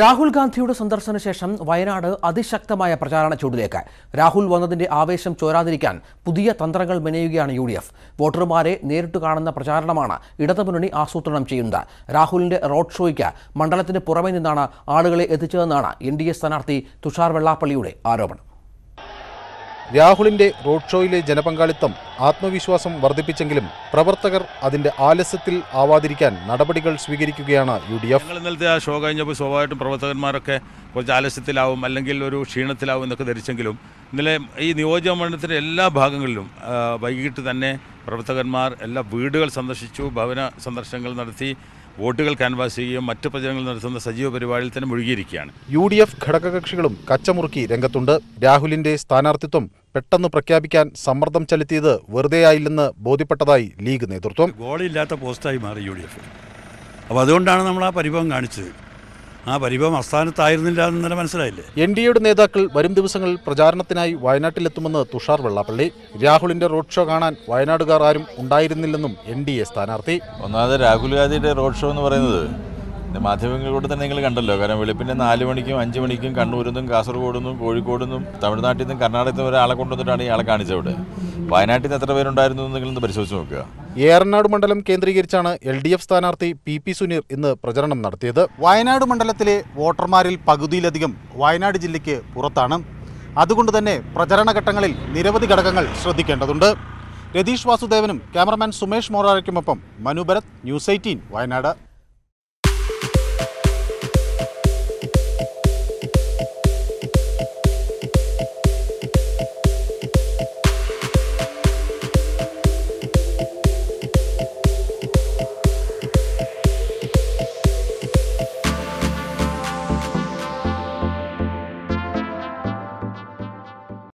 രാഹുൽ ഗാന്ധിയുടെ സന്ദർശന ശേഷം വയനാട് അതിശക്തമായ പ്രചാരണ ചൂടിലേക്ക്. രാഹുൽ വന്നതിന്റെ ആവേശം ചോരാതിരിക്കാൻ പുതിയ തന്ത്രങ്ങൾ മെനയുകയാണ് UDF. വോട്ടർമാരെ നേരിട്ട് കാണുന്ന പ്രചാരണമാണ് ഇടതുമുന്നണി ആസൂത്രണം ചെയ്യുന്നത്. രാഹുലിന്റെ റോഡ് ഷോയ്ക്ക് മണ്ഡലത്തിന് പുറമെ നിന്നാണ് ആളുകളെ എത്തിച്ചതെന്നാണ് NDA സ്ഥാനാർത്ഥി തുഷാർ വെള്ളാപ്പള്ളിയുടെ ആരോപണം. രാഹുലിന്റെ റോഡ് ഷോയിലെ ജനപങ്കാളിത്തം ആത്മവിശ്വാസം വർദ്ധിപ്പിച്ചെങ്കിലും പ്രവർത്തകർ അതിന്റെ ആലസ്യത്തിൽ ആവാതിരിക്കാൻ നടപടികൾ സ്വീകരിക്കുകയാണ് UDF. ഇന്നലത്തെ ആ ഷോ കഴിഞ്ഞപ്പോൾ സ്വാഭാവികമായിട്ടും പ്രവർത്തകന്മാരൊക്കെ കുറച്ച് ആലസ്യത്തിലാവും, അല്ലെങ്കിൽ ഒരു ക്ഷീണത്തിലാവും എന്നൊക്കെ ധരിച്ചെങ്കിലും ഇന്നലെ ഈ നിയോജകമണ്ഡലത്തിൻ്റെ എല്ലാ ഭാഗങ്ങളിലും വൈകിട്ട് തന്നെ പ്രവർത്തകന്മാർ എല്ലാ വീടുകൾ സന്ദർശിച്ചു, ഭവന സന്ദർശനങ്ങൾ നടത്തി, വോട്ടുകൾ ക്യാൻവാസ് ചെയ്യുകയും മറ്റ് പ്രചരണങ്ങൾ നടത്തുന്ന സജീവ പരിപാടിയിൽ തന്നെ മുഴുകിയിരിക്കുകയാണ്. UDF ഘടകകക്ഷികളും കച്ചമുറുക്കി രംഗത്തുണ്ട്. രാഹുലിന്റെ സ്ഥാനാർത്ഥിത്വം പെട്ടെന്ന് പ്രഖ്യാപിക്കാൻ സമ്മർദ്ദം ചെലുത്തിയത് വെറുതെയായില്ലെന്ന് ബോധ്യപ്പെട്ടതായി ലീഗ് നേതൃത്വം. ഗോളില്ലാത്ത പോസ്റ്റായി മാറി UDF. അപ്പോൾ അതുകൊണ്ടാണ് നമ്മൾ ആ പരിഭവം കാണിച്ചത്. ആ പരിഭവം അസ്ഥാനത്തായിരുന്നില്ല എന്ന് മനസ്സിലായില്ലേ. NDAയുടെ നേതാക്കൾ വരും ദിവസങ്ങളിൽ പ്രചാരണത്തിനായി വയനാട്ടിലെത്തുമെന്ന് തുഷാർ വെള്ളാപ്പള്ളി. രാഹുലിന്റെ റോഡ് ഷോ കാണാൻ വയനാടുകാർ ആരും ഉണ്ടായിരുന്നില്ലെന്നും NDA സ്ഥാനാർത്ഥി. ഒന്നാമത് രാഹുൽ ഗാന്ധിയുടെ റോഡ് ഷോ എന്ന് പറയുന്നത് മാധ്യമങ്ങളിലൂടെ തന്നെ നിങ്ങൾ കണ്ടല്ലോ. കാരണം വെളുപ്പിൻ്റെ 4 മണിക്കും 5 മണിക്കും കണ്ണൂരിൽ നിന്നും കാസർഗോഡ് നിന്നും കോഴിക്കോട് നിന്നും തമിഴ്നാട്ടിൽ നിന്നും കർണാടകത്തിൽ നിന്നും ഒരാളെ കൊണ്ടുവന്നിട്ടാണ് ഇയാളെ കാണിച്ചവിടെ. വയനാട്ടിൽ നിന്ന് എത്ര പേരുണ്ടായിരുന്നു എന്ന് നിങ്ങളൊന്ന് പരിശോധിച്ച് നോക്കുക. ഏറനാട് മണ്ഡലം കേന്ദ്രീകരിച്ചാണ് LDF സ്ഥാനാർത്ഥി PP സുനീർ ഇന്ന് പ്രചരണം നടത്തിയത്. വയനാട് മണ്ഡലത്തിലെ വോട്ടർമാരിൽ പകുതിയിലധികം വയനാട് ജില്ലയ്ക്ക് പുറത്താണ്. അതുകൊണ്ട് തന്നെ പ്രചരണ ഘട്ടങ്ങളിൽ നിരവധി ഘടകങ്ങൾ ശ്രദ്ധിക്കേണ്ടതുണ്ട്. രതീഷ് വാസുദേവനും ക്യാമറമാൻ സുമേഷ് മോറാരയ്ക്കുമൊപ്പം മനു ഭരത്, News 18 വയനാട്.